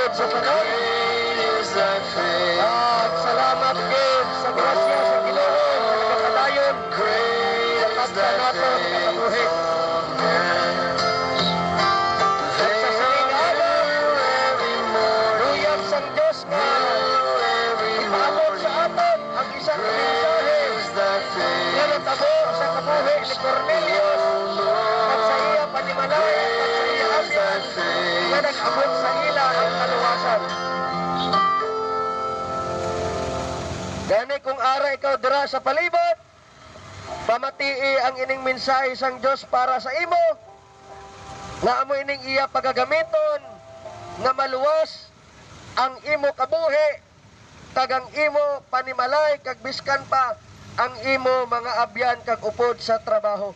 gid sa tanan. At salamat gid sa grasya sa Ginoo nga nagapadayon sa pagsa naton nga kabuhi. At sa sining adlaw, luyag sang Dios nga ipaabot sa aton ang isang mensahe nga natabo sa kabuhi ni Cornelius at sa iya panimalay at sa iya asin nga nag-abot sa ila ang kaluwasan. Gani kung ara ikaw dira sa palibot, pamatii ang ining mensahe sang Dios para sa imo, nga amo ining iya pagagamiton nga maluwas ang imo kabuhi kag ang imo panimalay kag biskan pa ang imo mga abyan kag upod sa trabaho.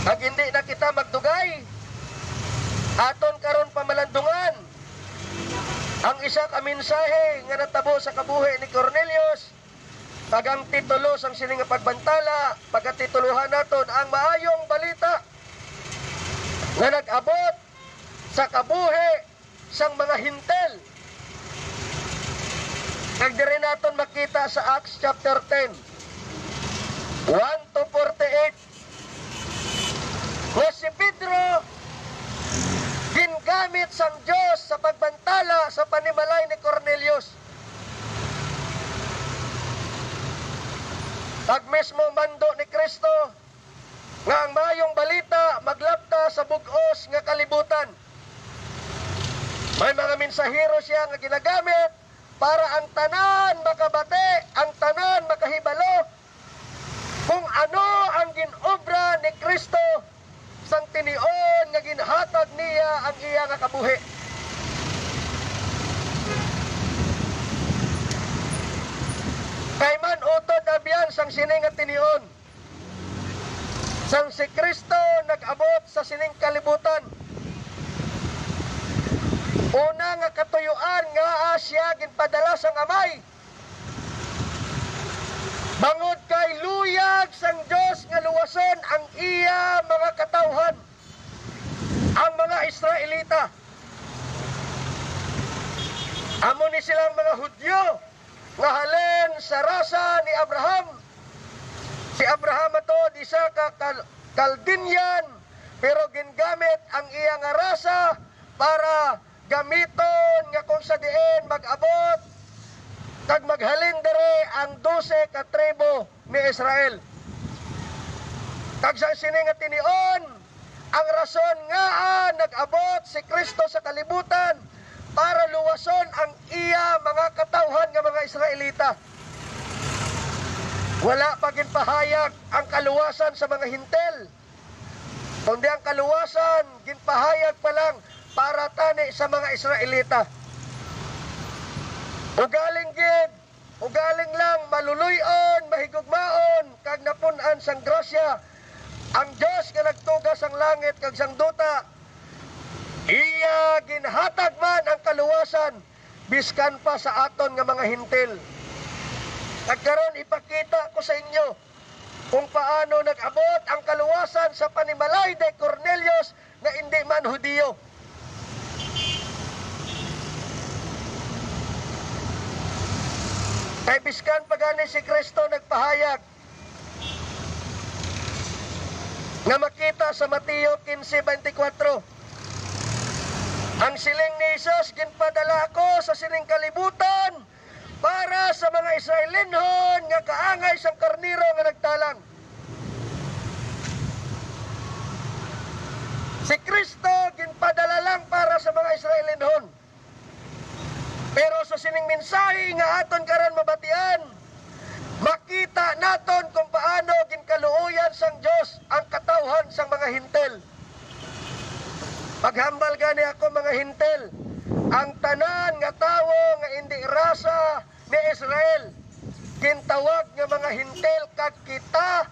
Pag hindi na kita magdugay, aton karon pamalandungan ang isa ka mensahe nga natabo sa kabuhi ni Cornelius. Pag ang titulo sang sining nga pagbantala, pagkatituluhan naton ang maayong balita nga nag-abot sa kabuhi sang mga hintel. Kag diri naton makita sa Acts chapter 10, 1 to 48. Nga si Pedro gingamit sang Dios sa pagbantala sa panimalay ni Cornelius. Pag mismo mando ni Kristo nga ang mayong balita maglapta sa bug-os nga kalibutan. May mga mensahero siya nga ginagamit para ang tanan makabate, ang tanan makahibalo kung ano ang ginobra ni Kristo sang tinion nga ginhatag niya ang iya nga kabuhi. Kay man utod abyan sang sining nga tinion, sang si Kristo nag-abot sa sining kalibutan. Una nga katuyuan nga siya ginpadala sang Amay. Bangod kay luyag sang Dios nga luwason ang iya mga katawhan, ang mga Israelita. Amo ni silang mga Hudyo nga halin sa rasa ni Abraham. Si Abraham ato isa ka Kaldinyan, pero gingamit ang iya nga rasa para gamiton nga kung sa diin mag-abot kag maghalin dere ang 12 ka tribo ni Israel. Kag sa sini nga tinion, ang rason nga nag-abot si Kristo sa kalibutan para luwason ang iya mga katawhan nga mga Israelita. Wala pa ginpahayag ang kaluwasan sa mga hintel, kundi ang kaluwasan ginpahayag pa lang para tani sa mga Israelita. Ugaling lang maluluyon, mahigugmaon, kag napunan sang grasya ang Dios nga nagtugas ang langit kag sang duta. Iya ginhatag man ang kaluwasan biskan pa sa aton nga mga hintil. Nagkaroon ipakita ko sa inyo kung paano nag-abot ang kaluwasan sa panimalay ni Cornelius na hindi man Hudiyo. Kay biskan pagani si Kristo nagpahayag nga makita sa Mateo 15:24. Ang siling ni Jesus, ginpadala ako sa sining kalibutan para sa mga Israelinhon nga kaangay sang karniro nga nagtalang. Si Kristo ginpadala lang para sa mga Israelinhon. Pero sa sining mensahe nga aton karon mabatian, makita naton kung paano ginkaluoyan sang Dios ang katawhan sang mga hintel. Paghambal gani ako mga hintel, ang tanan nga tawo nga hindi rasa ni Israel, gintawag nga mga hintel kag kita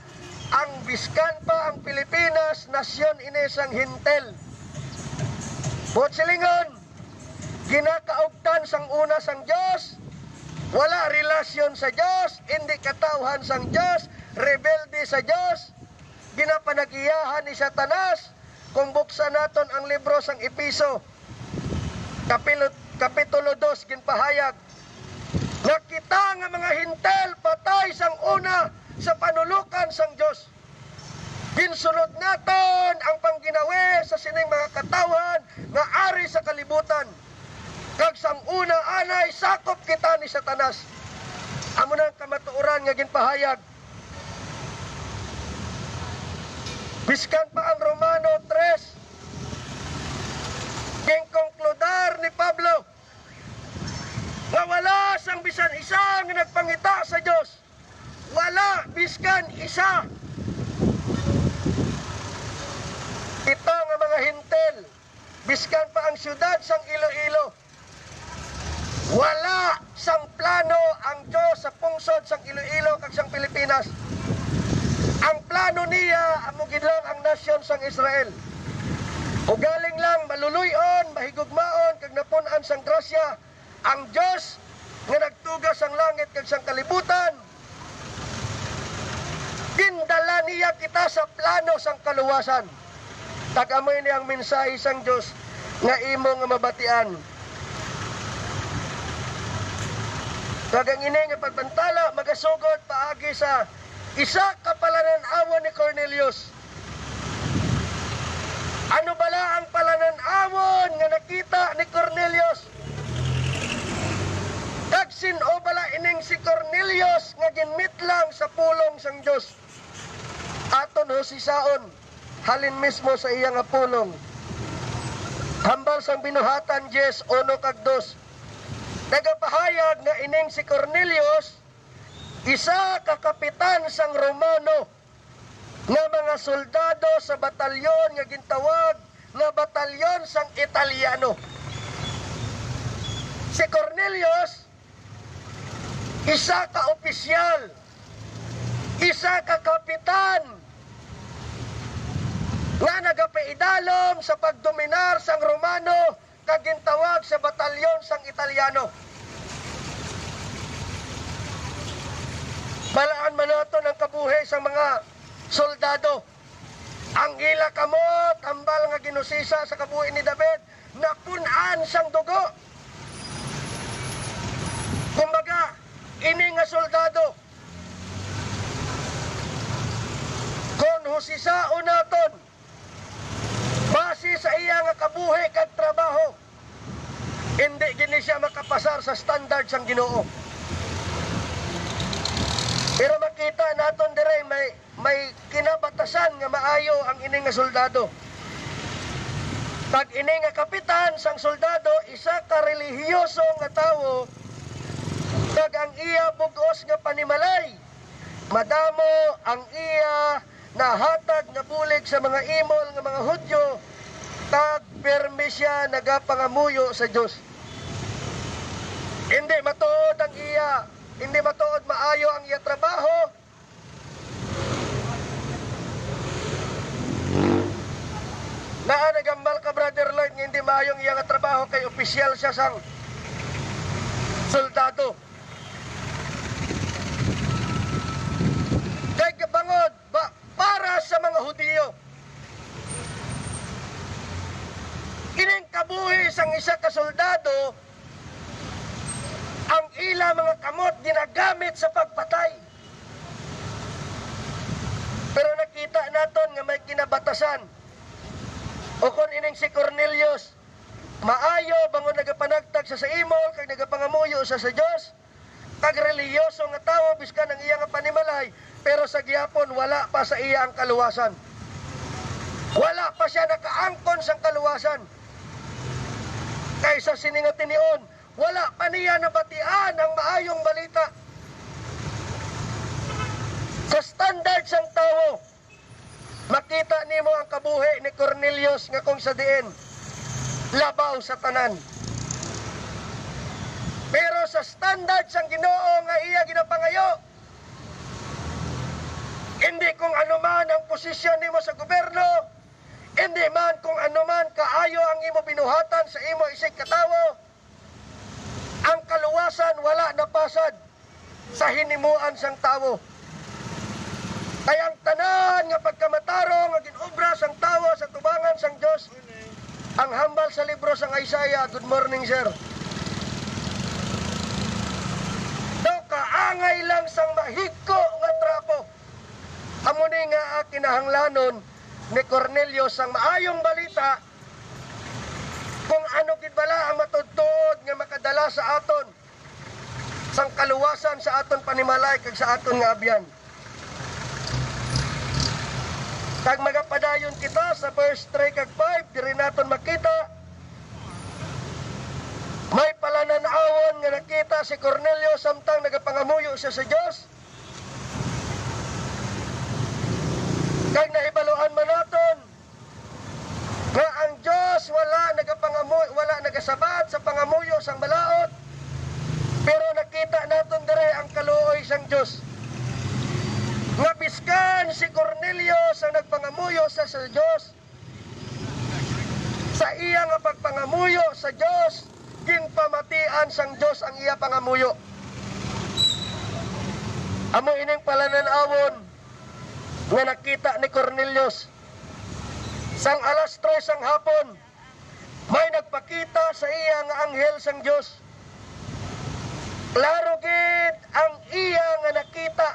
ang biskan pa ang Pilipinas, nasyon inesang hintel. Bot silingon, ginakaugtan sang una sang Dios, wala relasyon sa Dios, hindi katawhan sang Dios, rebelde sa Dios, ginapanagiyahan ni Satanas, kung buksan naton ang libro sang Episo, Kapitulo 2, ginpahayag, nga kita nga mga hintel patay sang una sa panulukan sang Dios. Ginsunod naton ang pangginawi sa sining mga katawhan nga ari sa kalibutan. Kag sang una anay sakop kita ni Satanas. Amo nang kamatuoran nga ginpahayag. Biskan pa ang Romano 3, gingkonkludar ni Pablo nga wala sang bisan isa nga nagpangita sa Dios. Wala biskan isa. Kita nga mga hintel, biskan pa ang syudad sang Iloilo, wala sang plano ang Diyos sa pungsod sang Iloilo kag sang Pilipinas. Ang plano niya amo gid lang ang nasyon sang Israel. O galing lang maluluyon, mahigugmaon kag napun-an sang grasya ang Diyos nga nagtugas sang langit kag sang kalibutan. Gindala niya kita sa plano sang kaluwasan. Tag-amoy niya ang mensahe sang Diyos nga imo nga mabatian. Kagang ini nga pagbantala magasugod paagi sa isa ka palanan-awon ni Cornelius. Ano bala ang palanan-awon nga nakita ni Cornelius? Kagsin o bala ining si Cornelius nga ginmitlang sa pulong sang Dios. Aton hosisaon halin mismo sa iyang pulong. Hambal sang binuhatan 10:1-2. Nagapahayag nga ining si Cornelius isa ka kapitan sang Romano nga mga soldado sa batalyon nga gintawag nga batalyon sang Italiano. Si Cornelius isa ka opisyal, isa ka kapitan nga nagapaidalom sa pagdominar sang Romano kag gintawag sa batalyon sang Italiano. Balaan man naton ang kabuhi sa mga soldado. Ang ila kamot, hambal nga ginusisa sa kabuhi ni David, napun-an sang dugo. Kumbaga, ini nga soldado, kung husisaon naton, base sa iya nga kabuhi kag trabaho, hindi gini siya makapasar sa standard sang Ginoo. Pero makita naton dire may kinabatasan nga maayo ang ini nga soldado. Pag ini nga kapitan sang soldado, isa ka relihiyoso nga tawo, kag ang iya bugos nga panimalay, madamo ang iya nahatag nga bulig sa mga imol nga mga Hudyo, kag permi siya nagapangamuyo sa Dios. Hindi matuod ang iya, hindi matuod maayo ang iya trabaho. Nagambal ka, Brother Lloyd, nga hindi maayo ang iya nga trabaho kay opisyal siya sang soldado. Kay kabangod para sa mga Hudiyo. Kining kabuhi sang isa ka soldado, ang ila mga kamot ginagamit sa pagpatay. Pero nakita naton nga may kinabatasan. O kung ining si Cornelius, maayo bangon nagapanagtag sa imol kag nagapangamuyo sa Dios, kag relihiyoso nga tawo biskan ang iya nga panimalay, pero sa gihapon wala pa sa iya ang kaluwasan. Wala pa siya nakaangkon sang kaluwasan. Kaysa sininga tinion, wala pa niya nabatian ang maayong balita. Sa standard sang tawo, makita nimo ang kabuhi ni Cornelius nga kung sa diin labaw sa tanan. Pero sa standard sang Ginoo nga iya ginapangayo, hindi kung anuman ang posisyon nimo sa gobyerno, hindi man kung anuman kaayo ang imo binuhatan sa imo isig katawo, ang kaluwasan wala napasad sa hinimuan sang tawo. Kaya ang tanan nga pagkamataro nga ginobra sang tawo sa tubangan sang Isaiah. Good morning, sir. Daw kaangay lang sang mahigko nga trapo. Amo ni nga kinahanglanon ni Cornelio sang maayong balita kung ano gid bala ang matudtod nga makadala sa aton sang kaluwasan sa aton panimalay kag sa aton nga abyan. Kag magapadayon kita sa verse 3 kag 5, diri naton makita may palananawon nga nakita si Cornelio samtang nagapangamuyo siya sa Dios. Kag naibaluan man naton nga ang Dios wala nagasabat sa pangamuyo sang balaod, pero nakita naton dere ang kaluoy sang Dios. Nga biskan si Cornelio sa nagpangamuyo sa Dios, sa iya nga pagpangamuyo sa Dios, ginpamatian sang Dios ang iya pangamuyo. Amo ining palananawon nga nakita ni Cornelius. Sang alas 3 sang hapon, may nagpakita sa iya nga anghel sang Dios. Klaro gid ang iya nga nakita,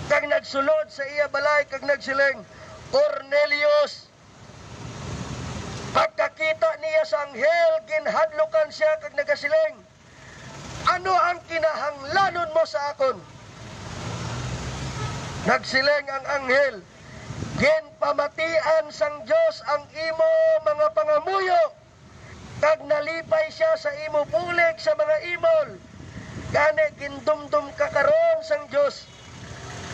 kag nagsulod sa iya balay kag nagsiling, Cornelius. Pagkakita niya sa anghel, ginhadlukan siya kag nagasiling, ano ang kinahanglanon mo sa akon? Nagsiling ang anghel, ginpamatian sang Dios ang imo mga pangamuyo, kag nalipay siya sa imo bulig sa mga imol. Gani gindumdum ka karon sang Dios.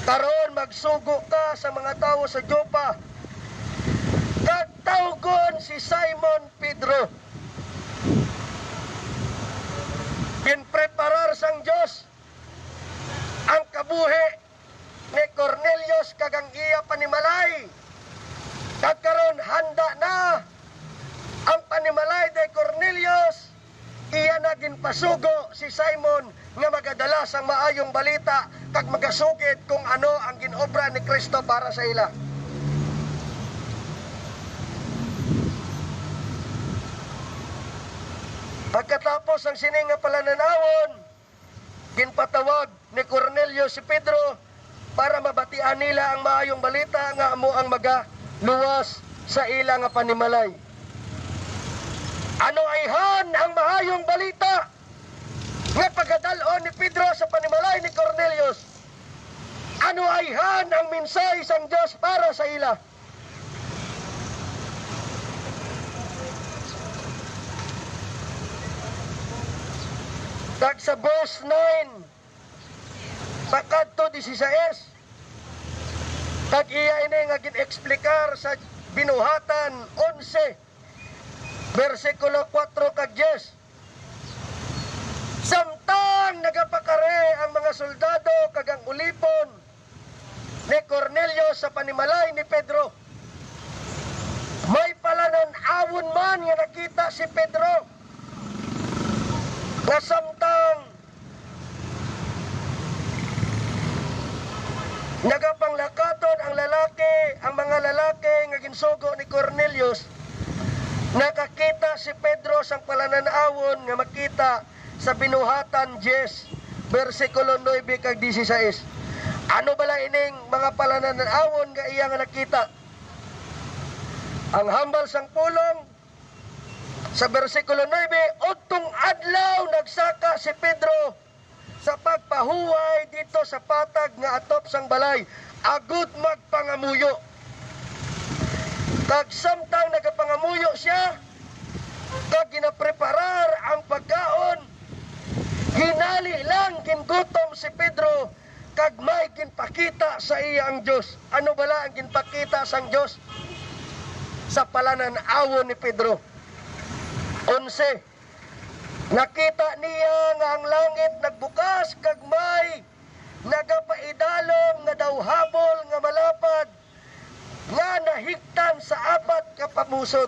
Karon magsugo ka sa mga tawo sa Jopa. Kag tawgon si Simon Pedro. Ginpreparar sang Dios ang kabuhi ni Cornelius kag ang iya panimalay. Kag karon handa na ang panimalay ni Cornelius. Iya na ginpasugo si Simon nga magadala sang maayong balita kag magasugid kung ano ang ginobra ni Kristo para sa ila. Pagkatapos ang sini nga palananawon, ginpatawag ni Cornelio si Pedro para mabatian nila ang maayong balita nga amo ang magaluwas sa ila nga panimalay. Ano ayhan ang maayong balita nga pagadalon ni Pedro sa panimalay ni Cornelius? Ano ayhan ang mensahe sang Dios para sa ila? Kag sa verse 9 pakadto 16, kag iya ini nga gin-eksplikar sa binuhatan 11 versikulo 4 kag 10. Samtang nagapakare ang mga soldado kag ang ulipon ni Cornelio sa panimalay ni Pedro, may palananawon man nga nakita si Pedro nga samtang nagapanglakaton ang mga lalaki nga ginsugo ni Cornelius, nakakita si Pedro sang palananawon nga makita sa binuhatan 10 versikulo 9 kag 16. Ano bala ining mga palananawon nga iya nga nakita? Ang hambal sang pulong sa versikulo 9, udtong adlaw nagsaka si Pedro sa pagpahuway dito sa patag nga atop sang balay, agud magpangamuyo. Kag samtang nagapangamuyo siya, kag ginapreparar ang pagkaon, hinali lang gingutom si Pedro, kag may ginpakita sa iya ang Dios. Ano bala ang ginpakita sang Dios sa palananawon ni Pedro? 11, nakita niya nga ang langit nagbukas kag may nagapaidalom nga daw habol nga malapad nga nahigtan sa 4 ka pamusod.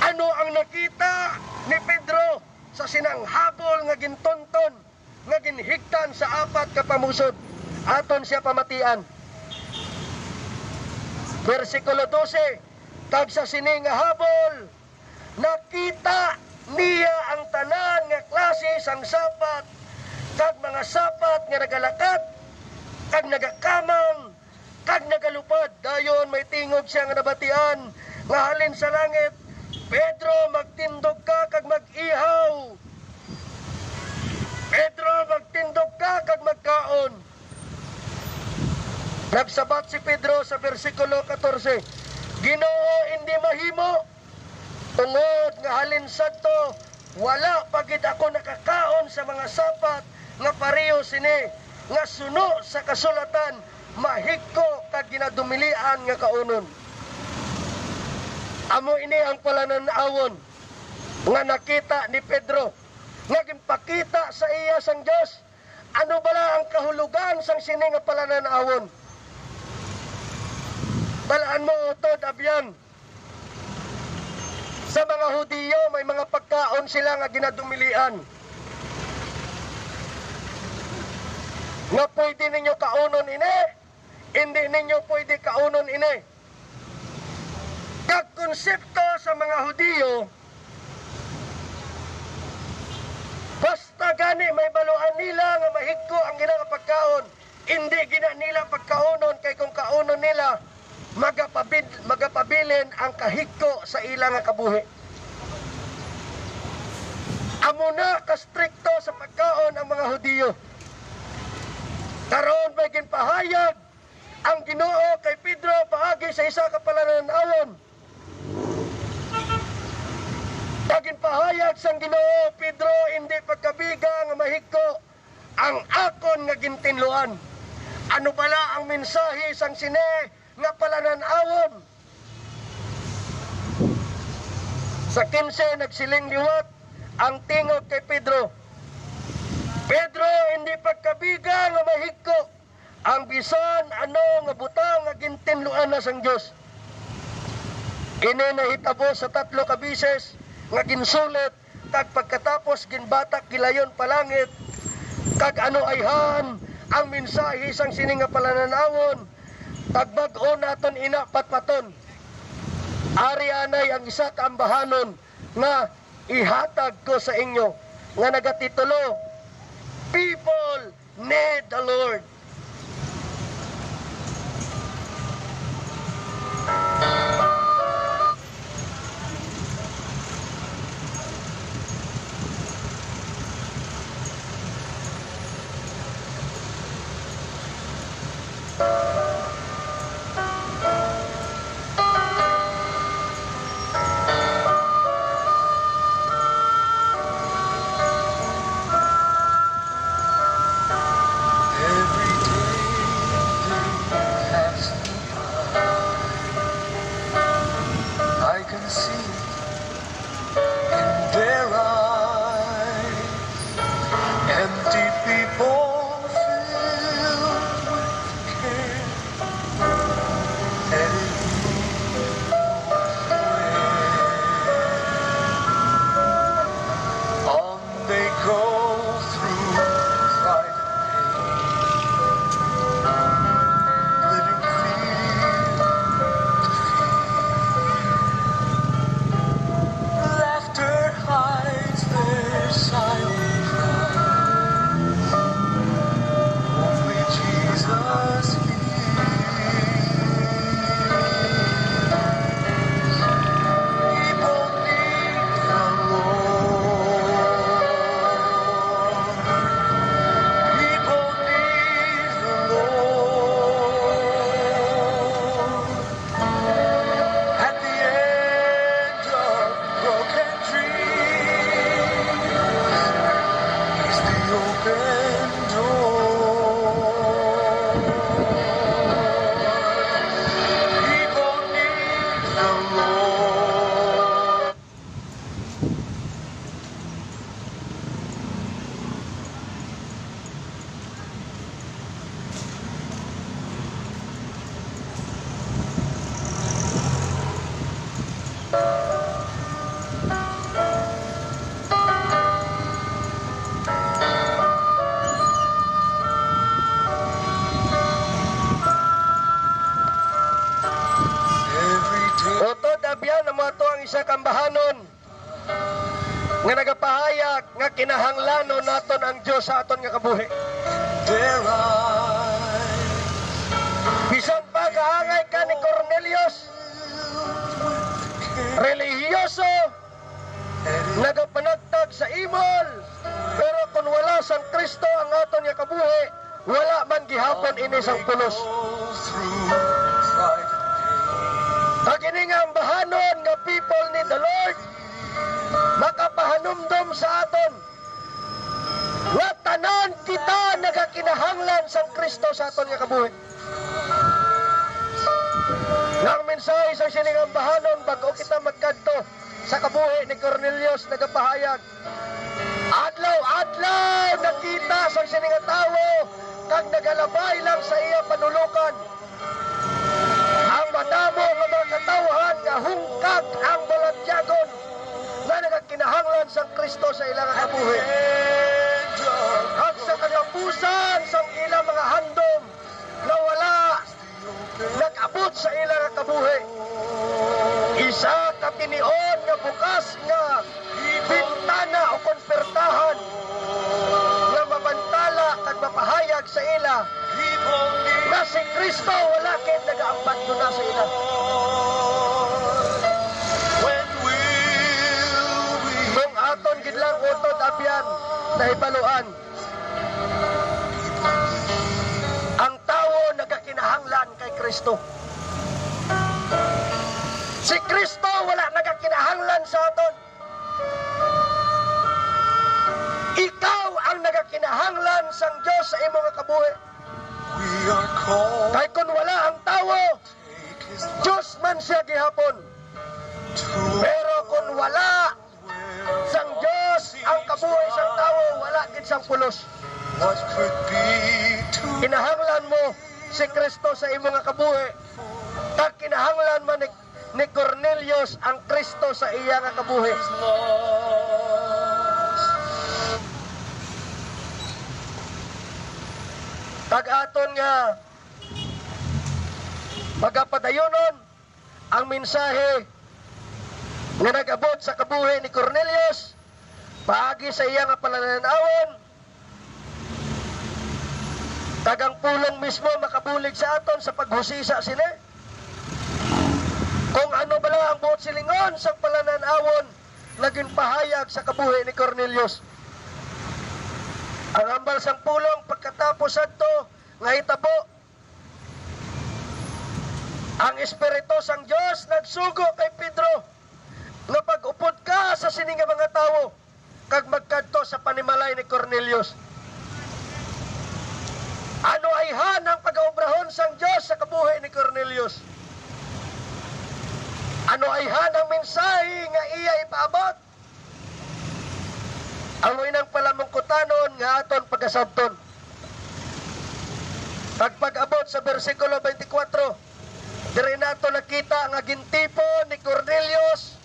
Ano ang nakita ni Pedro sa sinang habol nga gintonton nga ginhigtan sa 4 ka pamusod? Aton siya pamatian. Versikulo 12, kag sa sini nga habol nakita niya ang tanan nga klase sang sapat, kag mga sapat nga nagalakat, kag nagakamang, kag nagalupad. Dayon may tingog siya nga nabatian nga halin sa langit, Pedro, magtindog ka kag mag-ihaw. Pedro, magtindog ka kag magkaon. Nagsabat si Pedro sa versikulo 14, Ginoo, hindi mahimo, tungod nga halin sadto, wala pagid ako nakakaon sa mga sapat nga pareho sini, nga suno sa kasulatan, mahigko kag ginadumilian nga kaunon. Amo ini ang palananawon nga nakita ni Pedro, nga ginpakita sa iya sang Dios. Ano bala ang kahulugan sang sini nga palananawon? Balaan mo utod abyan. Sa mga Hudiyo may mga pagkaon sila nga ginadumilian, nga pwede ninyo kaunon ini, hindi ninyo pwede kaunon ini. Kag konsepto sa mga Hudiyo, basta gani may baluan nila nga mahigko ang ginang pagkaon, hindi gina nila pagkaonon, kay kung kaunon nila magapabilin ang kahigko sa ilang nga kabuhi. Amo na kastrikto sa pagkaon ang mga Hudiyo. Karon may ginpahayag ang Ginoo kay Pedro paagi sa isa ka palananawon. Pagin pahayag sang Ginoo, Pedro, hindi pagkabiga nga mahigko ang akon nga gintinluan. Ano bala ang mensahe sang sine nga palananawon? Sa 15 nagsiling liwat ang tingog kay Pedro, Pedro, hindi pagkabiga nga mahigko ang bisan ano nga butang nga gintinluan na sang Dios. Ini nahitabo sa 3 ka bises nga ginsulit, kag pagkatapos ginbatak gilayon palangit, kag ano ayhan ang mensahe sang sini nga palananawon, pagbag-o naton ina patpaton. Ari anay ang isa ka ambahanon nga ihatag ko sa inyo nga nagatitulo, People Need the Lord. Utod abyan ang mga to ang isa kambahanon nga nagapahayag nga kinahanglanon naton ang Dios sa aton nga kabuhi. Bisan pa kaangay ka ni Cornelius, relihiyoso, nagapanagtag sa imol, pero kung wala sang Kristo ang aton nga kabuhi, wala man gihapon ini sang pulos. Kagini nga ang bahanon nga people ni the Lord, makapahanumdom sa aton nga tanan kita nagakinahanglan sang Kristo sa aton nga kabuhi. Nang mensahe sa siningang bahanon bago kita magkadto sa kabuhi ni Cornelius nagapahayag, adlaw nakita sa siningang tawo kag nagalabay lang sa iya panulukan ang madamo nga mga katawhan nga hungkag ang balatyagon nga nagakinahanglan sang Kristo sa ilang kabuhi. At sa kagapusan sang ilang mga handom na wala nag-abot sa ilang kabuhi, isa ka tinion nga bukas nga bintana o konpertahan nga mabantala kag mapahayag sa ila na si Kristo wala kay nag-aambando na sa ila. Kung aton gidlang utod abyan na ibaluan, ang tao nagakinahanglan kay Kristo. Si Kristo wala nagakinahanglan sa aton. Ikaw ang nagakinahanglan sang Dios sa imong nga kabuhi. Kay kung wala ang tawo, Diyos man siya gihapon. Pero kung wala sang Diyos ang kabuhi sang tawo, wala gid sang pulos. Kinahanglan mo si Kristo sa imong nga kabuhi. Kag kinahanglan man ni Cornelius ang Kristo sa iya nga kabuhi. Kag aton nga magapadayonon ang mensahe nga nag-abot sa kabuhi ni Cornelius paagi sa iya nga pananawon, kag ang pulong mismo makabulig sa aton sa paghusisa sini kung ano bala ang buot silingon sa pananawon naging pahayag sa kabuhi ni Cornelius. Ang ambal sang pulong pagkatapos adto nga hitabo, ang Espiritu sang Dios nagsugo kay Pedro nga pag-upod ka sa sining nga mga tawo kag magkadto sa panimalay ni Cornelius. Ano ay ang pag-aubrahon sang Dios sa kabuhi ni Cornelius? Ano ay ang mensahe nga iya ipaabot? Ang inang palamungkutanon nga aton pagkasabton. Pag-abot sa versikulo 24, diri nato nakita nga gintipon ni Cornelius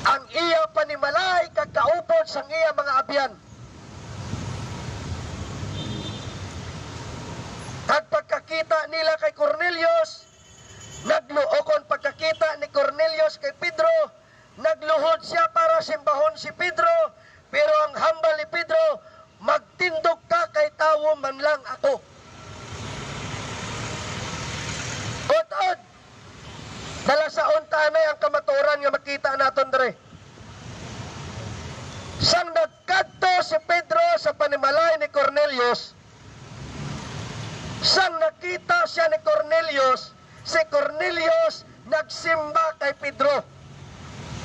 ang iya panimalay kag kaupod sang iya mga abyan. Kag pagkakita nila kay Cornelius, nagluokon pagkakita ni Cornelius kay Pedro, nagluhod siya para simbahon si Pedro, pero ang hambal ni Pedro, magtindog ka kay tawo man lang ako. Od-od, dala sa untanay ang kamaturan nga makita naton dere. Sang nagkadto si Pedro sa panimalay ni Cornelius, sang nakita siya ni Cornelius, si Cornelius nagsimba kay Pedro.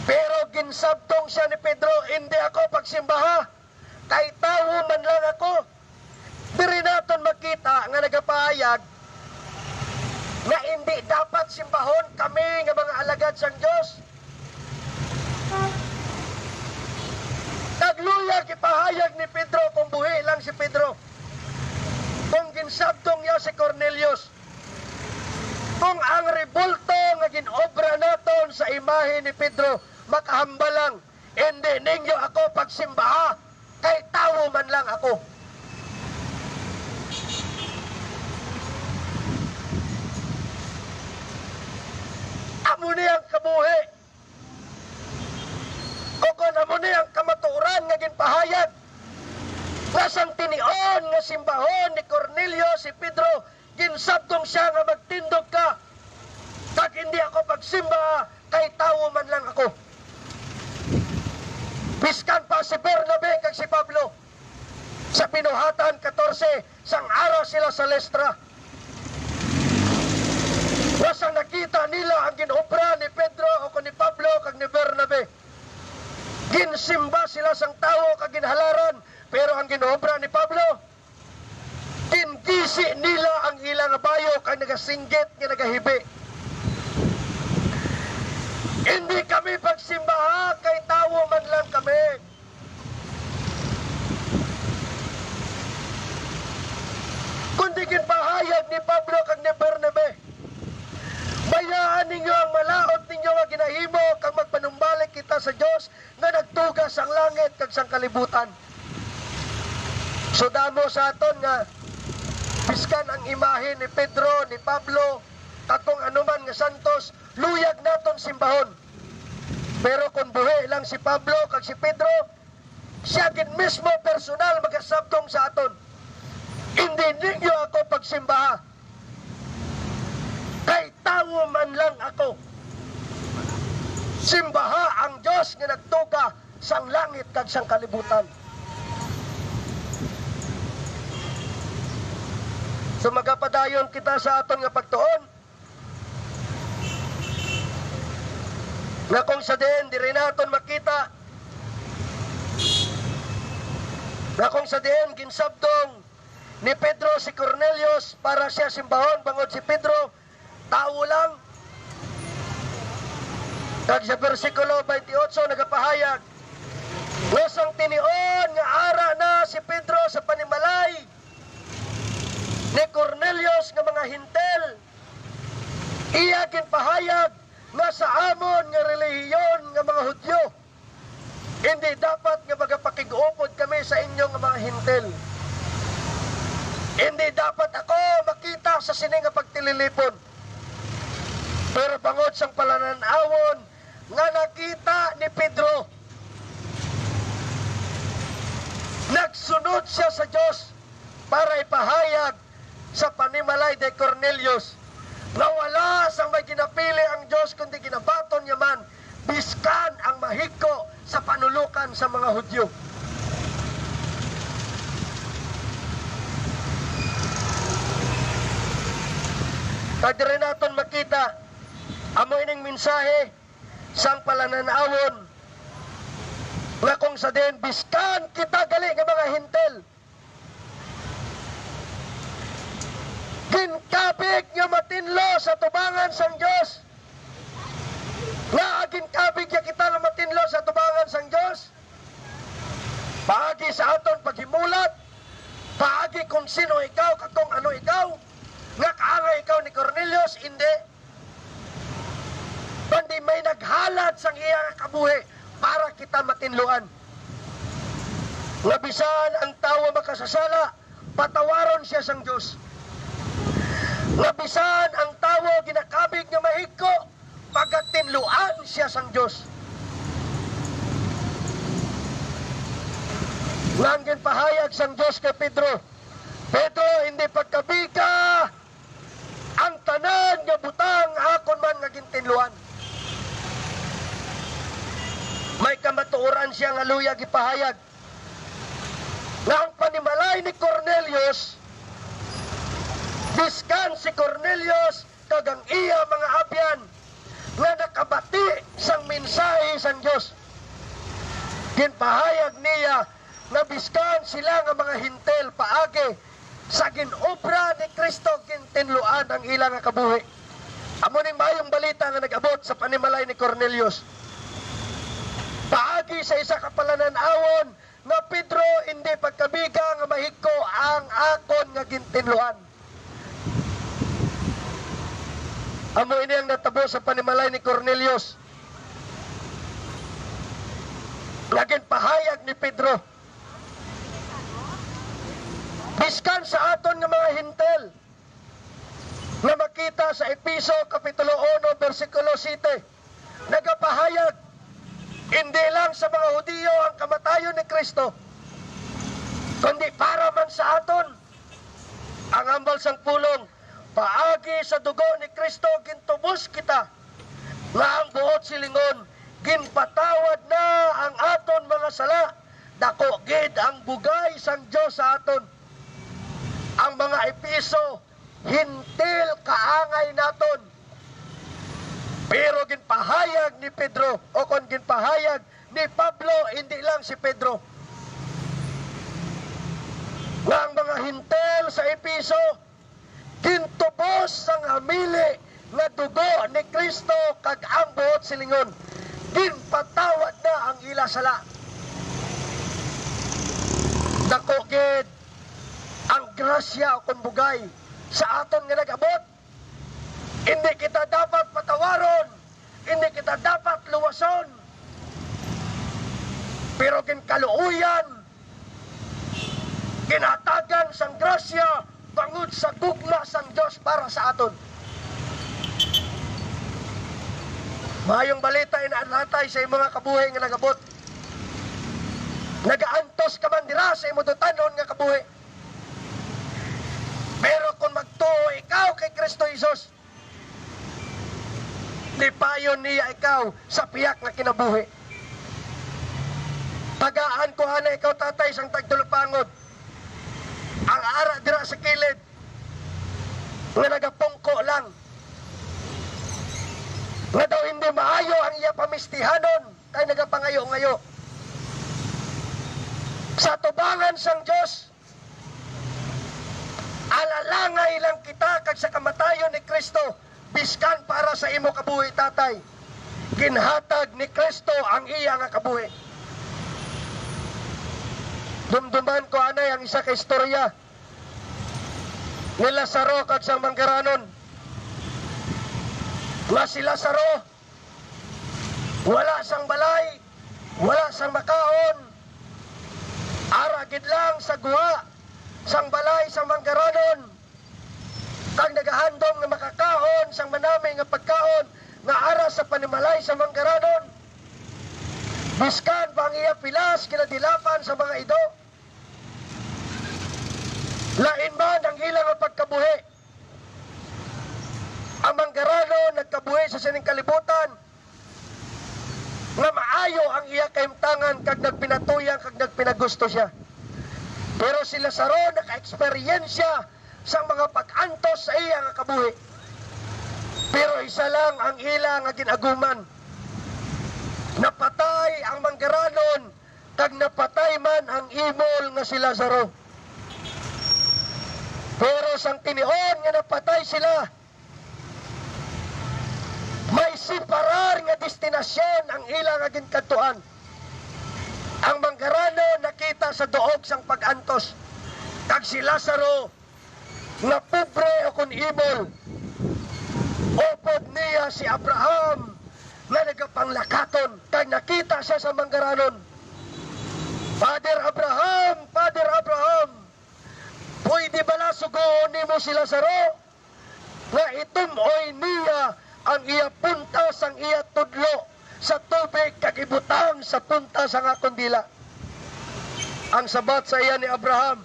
Pero ginsabtong siya ni Pedro, hindi ako pagsimbaha, kay tawo man lang ako. Diri naton makita nga nagapahayag na hindi dapat simbahon kami nga mga alagad sang Dios. Nagluyag ipahayag ni Pedro kung buhi lang si Pedro. Kung ginsabtong niya si Cornelius, kung ang rebulto nga ginobra naton sa imahe ni Pedro makahambalang, hindi ninyo ako pagsimbaha, kay tawo man lang ako. Amo niyang kabuhi. O kung ang Ang tinion nga simbahon ni Cornelio si Pedro, ginsabtong siya nga magtindog ka. Kag hindi ako pagsimba, kay tawo man lang ako. Biskan pa si Bernabe kag si Pablo. Sa Pinuhatan 14, sang araw sila sa Listra. Wasang nakita nila ang ginobra ni Pedro o ni Pablo kag ni Bernabe. Ginsimba sila sang tawo kag ginhalaran, pero ang ginobra ni Pablo, gingisi nila ang ilang bayo kag nagasinggit nga nagahibi. Hindi kami pagsimba, kay tawo man lang kami. Kundi ginpahayag ni Pablo kag ni Bernabe, bayaan ninyo ang malaot ninyo nga ginahimo kag magpanumbalik kita sa Dios nga nagtugas ang langit kag sang kalibutan. So damo sa aton nga biskan ang imahe ni Pedro, ni Pablo, kag kung anuman nga santos, luyag naton simbahon. Pero kung buhi lang si Pablo kag si Pedro, siya gid mismo personal magasabtong sa aton. Hindi ninyo ako pagsimbaha, kay tawo man lang ako. Simbaha ang Diyos nga nagtuga sang langit kag sang kalibutan. So magapadayon kita sa aton nga pagtuon, nga kung sa diin, di rin natin makita na kung sa diin, ginsabtong ni Pedro si Cornelius para siya simbahon, bangod si Pedro tao lang. Kag sa versikulo 28 nagapahayag, nosang tinion nga ara na si Pedro sa panimalay ni Cornelius nga mga hintel, iya ginpahayag nga sa amon nga relihiyon nga mga Hudyo, hindi dapat nga magapakig-upod kami sa inyo nga mga hintel. Hindi dapat ako makita sa sini nga pagtililipon. Pero bangod sang palananawon nga nakita ni Pedro, nagsunod siya sa Diyos para ipahayag sa panimalay de Cornelius na wala sang may ginapili ang Diyos kundi ginabaton niya man biskan ang mahigko sa panulukan sa mga Hudyo. Kag rin naton makita amo ining mensahe sang palananawon nga kung sa din biskan kita gali nga mga hintel, ginkabig nga matinlo sa tubangan sang Dios. Nga ginkabig nga kita nga matinlo sa tubangan sang Dios. Paagi sa aton paghimulat, paagi kung sino ikaw, kung ano ikaw, nga kaanga ikaw ni Cornelius, hindi. Kundi may naghalad sang iya kabuhi para kita matinluan. Nga bisan ang tawo makasasala, patawaron siya sang Dios. Nga bisan ang tawo ginakabig nga mahigko, pagatinluan siya sang Dios. Langin pahayag sang Dios kay Pedro, Pedro, hindi pagkabika ang tanan nga butang akon man nga gintinluan. May kamatuoran siya nga luyag ipahayag nga ang panimalay ni Cornelius, biskan si Cornelius kag ang iya mga abyan nga nakabati sang mensahe sang Dios, ginpahayag niya nga biskan sila nga mga hintel paagi sa ginobra ni Kristo gintinluan ang ilang nga kabuhi. Amo ning mayong balita nga nag-abot sa panimalay ni Cornelius. Paagi sa isa ka palananawon nga Pedro, hindi pagkabiga nga mahigko ang akon nga gintinluan. Amo ini ang natabo sa panimalay ni Cornelius. Laging pahayag ni Pedro, biskan sa aton nga mga hintel, nga makita sa Episo Kapitulo 1 versikulo 7, nagapahayag, hindi lang sa mga Hudiyo ang kamatayon ni Kristo, kundi para man sa aton. Ang hambal sang pulong, paagi sa dugo ni Kristo gintubos kita, nga ang buot silingon, ginpatawad na ang aton mga sala, dako gid ang bugay sang Dios sa aton. Ang mga Episo, hintil kaangay naton. Pero ginpahayag ni Pedro, o kon ginpahayag ni Pablo, hindi lang si Pedro, nga ang mga hintil sa Episo, gintubos sang hamili nga dugo ni Kristo kag ang buot silingon, ginpatawad na ang ila sala. Dako gid ang grasya o kon bugay sa aton nga nag-abot. Hindi kita dapat patawaron, hindi kita dapat luwason, pero ginkaluuyan, ginhatagan sang grasya bangod sa gugma sang Dios para sa aton. Mayong balita inaanhatay sa mga kabuhi nga nagabot. Nagaantos ka man dira sa imo dutanon nga kabuhi. Pero kung magtuo ikaw kay Kristo Jesus, nipayon niya ikaw sa piyak nga kinabuhi. Tagaan ko hana ikaw tatay sang tagtulupangod, ang ara dira sa kilid nga nagapungko lang, nga daw hindi maayo ang iya pamistihanon kay nagapangayo-ngayo. Sa tubangan sang Dios, alalangay lang kita kag sa kamatayon ni Kristo, biskan para sa imo kabuhi tatay. Ginhatag ni Kristo ang iya nga kabuhi. Dumduman ko anay ang isa ka istorya ni Lazaro kag sang manggaranon. Nga si Lazaro, wala sang balay, wala sang makaon, aragid lang sa guha sang balay sang manggaranon, kag nagahandom nga makakaon sang manami nga pagkaon nga ara sa panimalay sa manggaranon. Biskan pa ang iya pilas kinadilapan sa mga ido. Lain man ang ilang nga pagkabuhi. Ang manggaranon nagkabuhi sa sining kalibutan nga maayo ang iya kahimtangan kag nagpinatuyang kag nagpinagusto siya. Pero si Lazaro naka-eksperyensya sa mga pag-antos sa iya nga kabuhi. Pero isa lang ang ila nga ginaguman. Napatay ang manggaranon kag napatay man ang imol nga si Lazaro. Pero sang tinihon nga napatay sila, may siparar nga destinasyon ang ilang nga ginkantuan. Ang manggaranon nakita sa duog sang pag-antos, kag si Lazaro nga pobre o kun imol, upod niya si Abraham nga nagapanglakaton, kag nakita siya sa manggaranon. Father Abraham, Father Abraham, pwede bala sugoon nimo si Lazaro nga itumoy niya ang iya punta sang iya tudlo sa tubig kag ibutang sa punta sang akong dila. Ang sabat sa iya ni Abraham,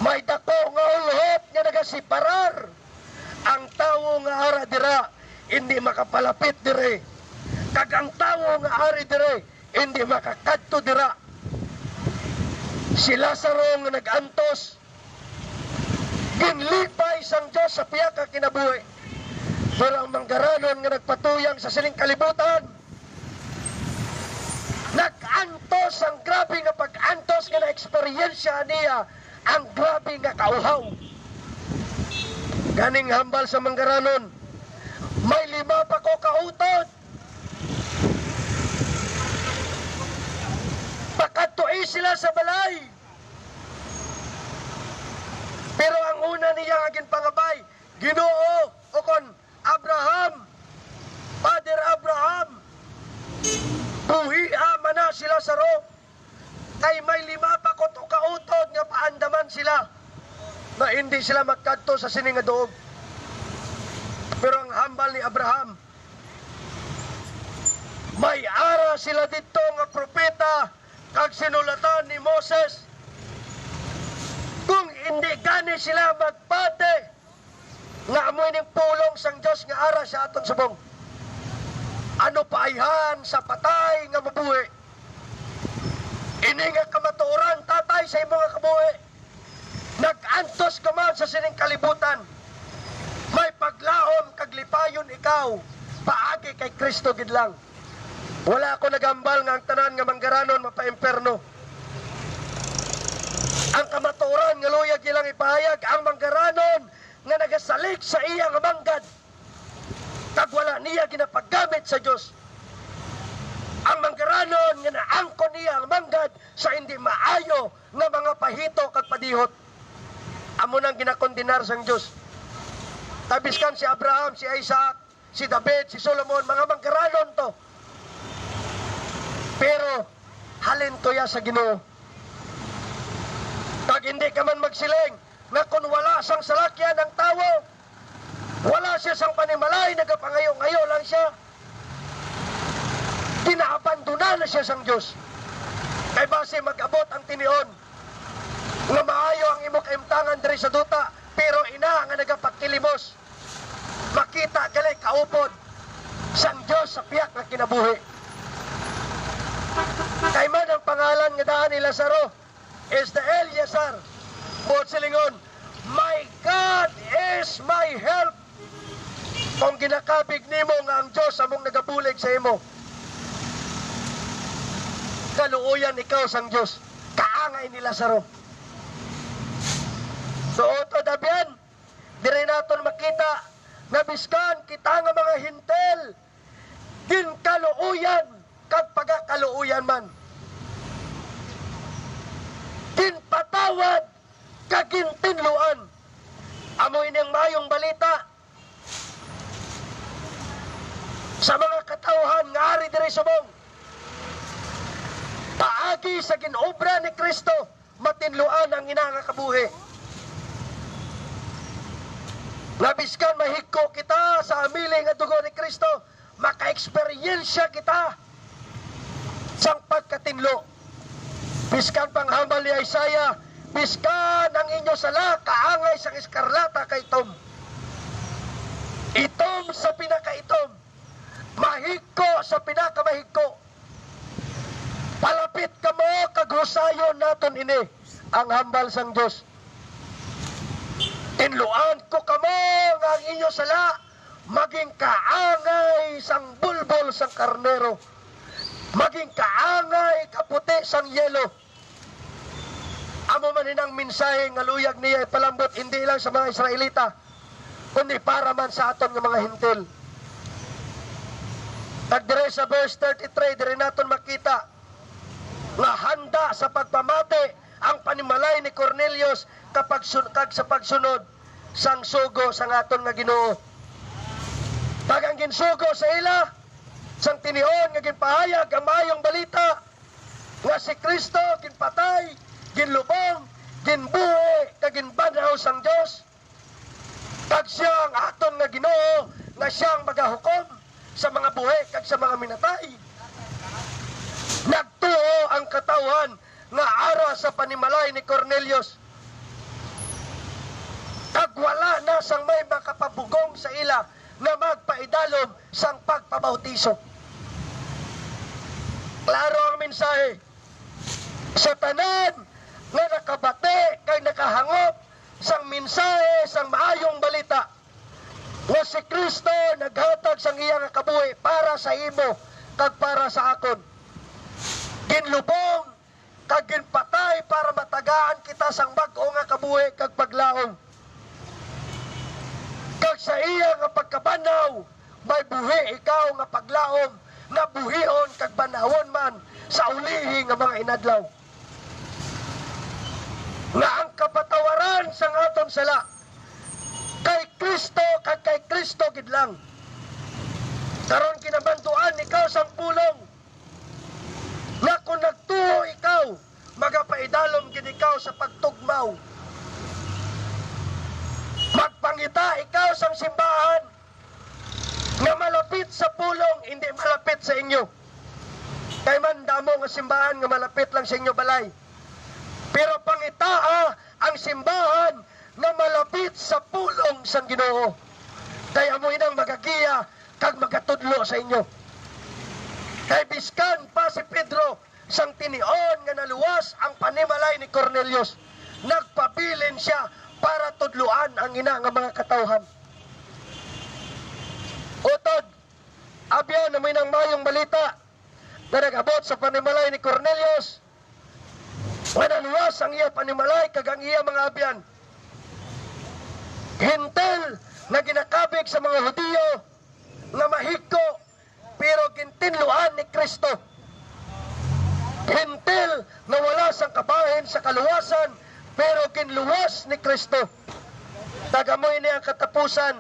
may dako nga ulhot nga nagasiparar ang tawo nga ara dira hindi makapalapit dire, kag ang tawo nga ari dire hindi makakadto dira. Si Lazaro nga nag-antos, ginlipay sang Dios sa piyak ka kinabuhi. Pero ang manggaranon nga nagpatuyang sa sining kalibutan, nag-antos ang grabe nga pag-antos nga na-eksperyensya niya, ang grabe nga kauhaw. Ganing hambal sa manggaranon, may 5 pa ko kautod. Pakatui sila sa balay. Pero ang una niya agin pangabay, Ginoo o kon Abraham, Father Abraham, buhiha man na si Lazaro, kay may 5 pa ko to kautod nga paandaman sila na hindi sila magkadto sa sining nga duog. Pero ang hambal ni Abraham, may ara sila dito nga propeta kag sinulatan ni Moses hindi gani sila magpate nga amoy ning pulong sang Dios nga ara sa aton subong. Ano paayhan sa patay nga mabuhi. Ini nga kamatuoran tatay sa imo nga kabuhi. Nag-antos ka man sa sining kalibutan. May paglaom kaglipayon ikaw paagi kay Kristo gid lang. Wala ako nagambal nga ang tanan nga manggaranon mapaimperno. Ang kamatuoran nga luyag ilang ipahayag ang manggaranon nga nagasalik sa iya nga manggad. Kag wala niya ginapaggamit sa Dios. Ang manggaranon nga naangkon niya ang manggad sa hindi maayo nga mga pahito kag padihot. Amo nang ginakondenar sang Dios. Tabiskan si Abraham, si Isaac, si David, si Solomon, mga manggaranon to. Pero halin to ya sa Ginoo. Kag hindi ka man magsiling nga kung wala sang salakyan ng tawo, wala siya sang panimalay, nagapangayo-ngayo lang siya. Ginaabandona na siya sang Diyos. Kay base mag-abot ang tinion. Nga maayo ang imo kaimtangan diri sa duta, pero ina nga nagapagkilimos. Makita gali kaupod sang Diyos sa piyak nga kinabuhi. Kay man ang pangalan nga daan ni Lazaro is the Eleazar. Buot silingon, my God is my help. Kung ginakabig nimo nga ang Diyos among nagabulig sa imo, kaluoyan ikaw sang Diyos. Kaangay ni Lazaro. So oto dabian, diri naton makita nga biskan kita nga mga hintel ginkaluoyan kag pagakaluoyan man. Ginpatawad kag gintinluan. Amoy ning mayong balita sa mga katawhan nga ari diri subong. Paagi sa ginobra ni Kristo, matinluan ang ina nga kabuhi. Nabiskan mahigko kita sa amiling nga dugo ni Kristo, maka-eksperyensya kita sang pagkatinlo. Biskan panghambal ni Isaiah, biskan ang inyo sala, kaangay sang eskarlata kay Tom. Itom sa pinakaitom, mahigko sa pinakamahigko. Palapit ka mo, kaghusayon naton ini, ang hambal sang Diyos. Tinluan ko kamo nga ang inyo sala, maging kaangay sang bulbol sang karnero, maging kaangay kaputi sang yelo. Amo man inang mensahe nga luyag niya ipalambot hindi lang sa mga Israelita, kundi para man sa aton nga mga hintil. Nagdire sa verse 33, dire naton makita nga handa sa pagpamati ang panimalay ni Cornelius kapag sa pagsunod sang sugo sang aton nga Ginoo. Pag ang ginsugo sa ila sang tinion nga ginpahayag ang maayong balita nga si Kristo ginpatay, ginlubong, ginbuhi, kag ginbanhaw sang Dios. Pag siya ang aton nga Ginoo nga siyang magahukom sa mga buhi kag sa mga minatay. Nagtuo ang katawan nga ara sa panimalay ni Cornelius. Kag wala na sang may makapabugong sa ila na magpaidalom sang pagpabautiso. Klaro ang mensahe. Sa tanan nga nakabate kay nakahangop sang mensahe sang maayong balita nga si Kristo naghatag sang iya nga kabuhi para sa imo kag para sa akon. Ginlubong kag ginpatay para matagaan kita sang bag-o nga kabuhi kag paglaom. Kag sa iya nga pagkabanaw, may buhi ikaw nga paglaom, nga buhion kag banawon man sa ulihi nga mga inadlaw. Nga ang kapatawaran sang aton sala kay Kristo kag kay Kristo gid lang. Karon kinabantuan ikaw sang pulong nga kung nagtuo ikaw, magapaidalom gid ikaw sa pagtugmaw. Magpangita ikaw sang simbahan nga malapit sa pulong, hindi malapit sa inyo. Kay man damo nga simbahan nga malapit lang sa inyo balay. Pero pangitaa ang simbahan na malapit sa pulong sang Ginoo. Kaya mo inang magagiya kag magatudlo sa inyo. Kay biskan pa si Pedro sang tinion nga naluwas ang panimalay ni Cornelius, nagpabilin siya para tudluan ang ina nga mga katawhan. Utod, abyan na may nang mayong balita na nag-abot sa panimalay ni Cornelius, naluwas ang iya panimalay kag ang iya mga abyan. Hintel na ginakabig sa mga Hudiyo nga mahigko pero gintinluan ni Kristo. Hintel na wala sang kabahin sa kaluwasan pero ginluwas ni Kristo. Tagamoy ni ang katapusan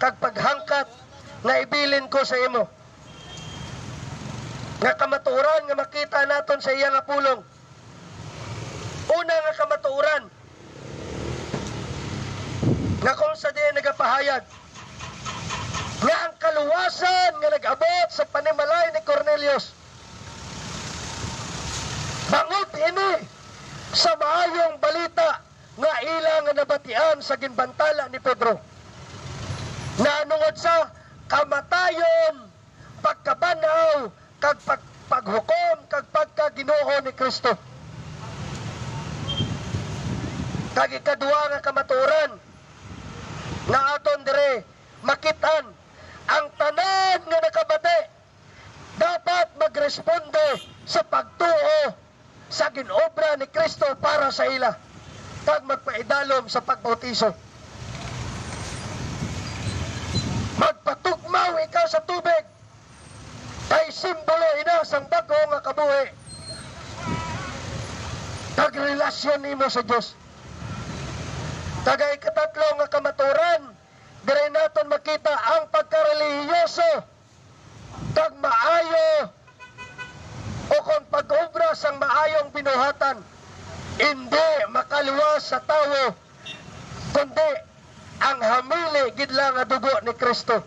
kag paghangkat nga ibilin ko sa imo. Nga kamatuoran nga makita naton sa iya nga pulong. Una nga kamatuoran nga kung sa diyan nagapahayag nga ang kaluwasan nga nag-abot sa panimalay ni Cornelius, bangot ini sa maayong balita nga ilang nga nabatian sa ginbantala ni Pedro, na anungod sa kamatayon, pagkabanaw, kag paghukom, kag pagkaginoo ni Kristo. Kag ikaduha nga kamatuoran na aton dire makitan ang tanan nga nakabati dapat magresponde sa pagtuo sa ginobra ni Kristo para sa ila kag magpaidalom sa pagbautiso. Magpatugmaw ikaw sa tubig kay simbolo ina sang bago nga kabuhi kag relasyon nimo sa Dios. Tagay katatlo nga kamaturan, dire naton makita ang pagkarelihiyoso kag maayo o kung pag-obra sang maayong binuhatan, hindi makaluwas sa tawo kundi ang hamili gid lang nga dugo ni Kristo.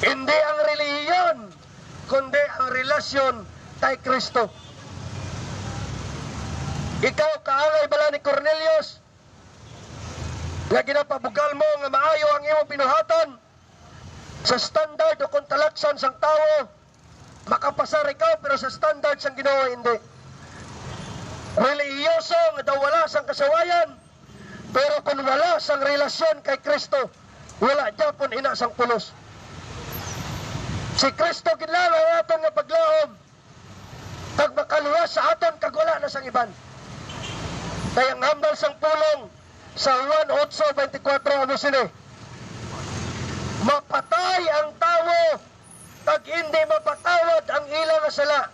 Hindi ang relihiyon kundi ang relasyon kay Kristo. Ikaw kaangay bala ni Cornelius nga ginapabugal mo nga maayo ang imong binuhatan sa standard o kung talaksan sang tawo, makapasar ikaw pero sa standard sang Ginoo hindi. Relihiyoso nga daw wala sang kasawayan pero kung wala sang relasyon kay Kristo, wala gyapon ina sang pulos. Si Kristo kinala aton nga paglaom kag makaluwas sa aton kag wala na sang iban. Kaya ang hambal sang pulong sa Juan 8:24 ano sini? Mapatay ang tawo kag hindi mapatawad ang ilang sala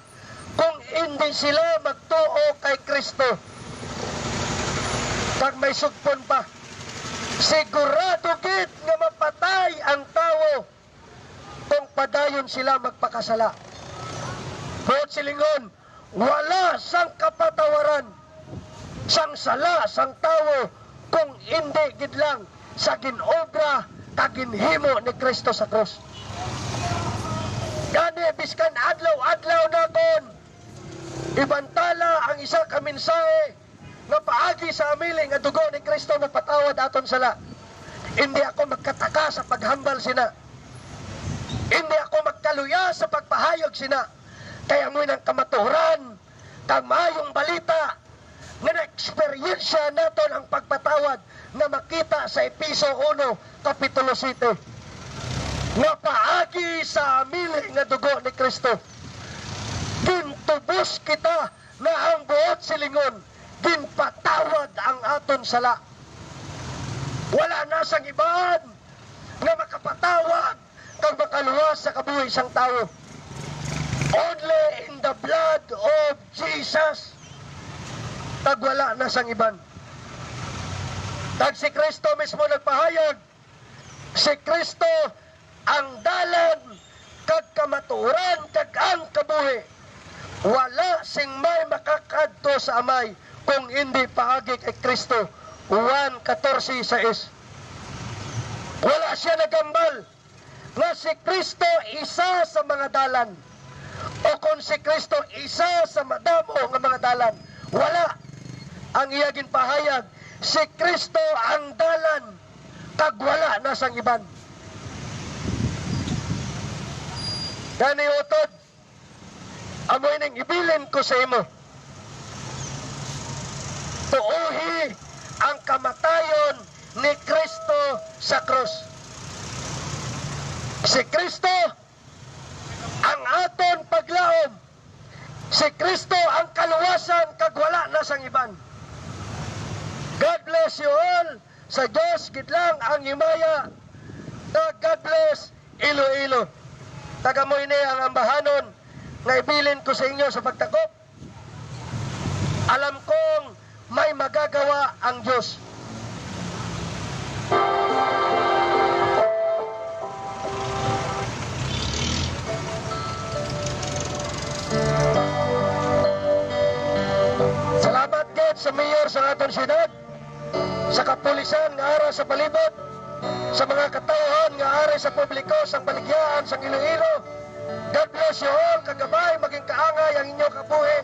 kung hindi sila magtuo kay Kristo. Kag may sugpon pa, sigurado gid nga mapatay ang tawo kung padayon sila magpakasala. Buot silingon, wala sang kapatawaran sang sala sang tawo kung hindi gid lang sa ginobra kag ginhimo ni Kristo sa krus. Gani biskan adlaw-adlaw naton ibantala ang isa ka mensahe nga paagi sa amili nga dugo ni Kristo nagpatawad aton sala. Hindi ako magkataka sa paghambal sina. Hindi ako magkaluya sa pagpahayog sina. Kaya mo nang kamaturan kag maayong balita nga na-eksperyensya naton ang pagpatawad na makita sa Episo 1, Kapitulo 7. Nga paagi sa amili nga dugo ni Kristo. Gintubos kita na ang buot silingon, ginpatawad ang aton sala. Wala na sang iban nga makapatawad kag makaluwas sa kabuhi sang tawo. Only in the blood of Jesus. Tag wala na sang iban. Tag si Kristo mismo nagpahayag. Si Kristo ang dalan kag kamatuoran kag ang kabuhi. Wala sing may makakadto sa Amay kung hindi paagi kay Kristo. Juan 14:6. Wala siya nagambal nga si Kristo isa sa mga dalan. O kung si Kristo isa sa madamo nga mga dalan. Wala. Ang iya ginpahayag si Kristo ang dalan, kag wala na sang iban. Gani utod, amoy ning ibilin ko sa imo. Tuuhi ang kamatayon ni Kristo sa krus. Si Kristo ang aton paglaom. Si Kristo ang kaluwasan kag wala na sang iban. God bless you all. Sa Diyos gidlang ang himaya. God bless Iloilo. Tagamoy ni ang ambahanon nga ibilin ko sa inyo sa pagtakop. Alam kong may magagawa ang Diyos. Salamat gid sa mayor sa aton syudad, sa kapulisan nga ara sa palibot, sa mga katawhan nga ari sa publiko sang baligyan sang Iloilo. God bless you all. Kagabay maging kaangay ang inyo kabuhi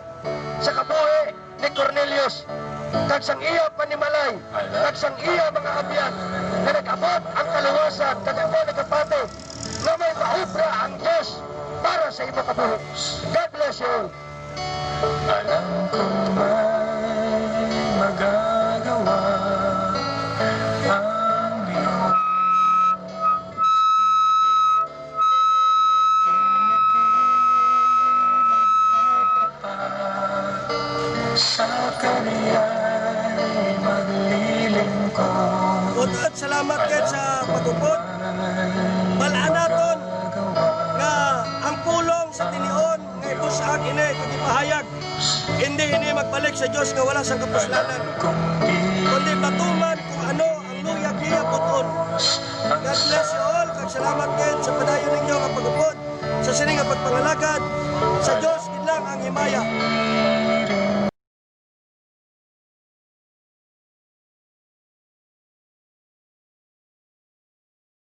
sa kabuhi ni Cornelius. Kag sang iya panimalay, kag sang iya mga abyan na nag-abot ang kaluwasan, kag ako nagapate na may maubra ang Diyos para sa imo kabuhi. God bless you all. Alam kong may magagawa ang iyong sa kaniya'y maglilingkod. Utod, salamat kayo sa pagupod. Balaan naton nga ang pulong sa tinion nga ibusag ini kung ipahayag. Hindi magbalik sa Diyos nga wala sang kapuslanan. Kundi matuman kung ano ang luyag niya puton. God bless you all. Kag salamat kayo sa padayon ninyo nga pagupod. Sa sining nga pagpangalagad. Sa Diyos lang ang himaya.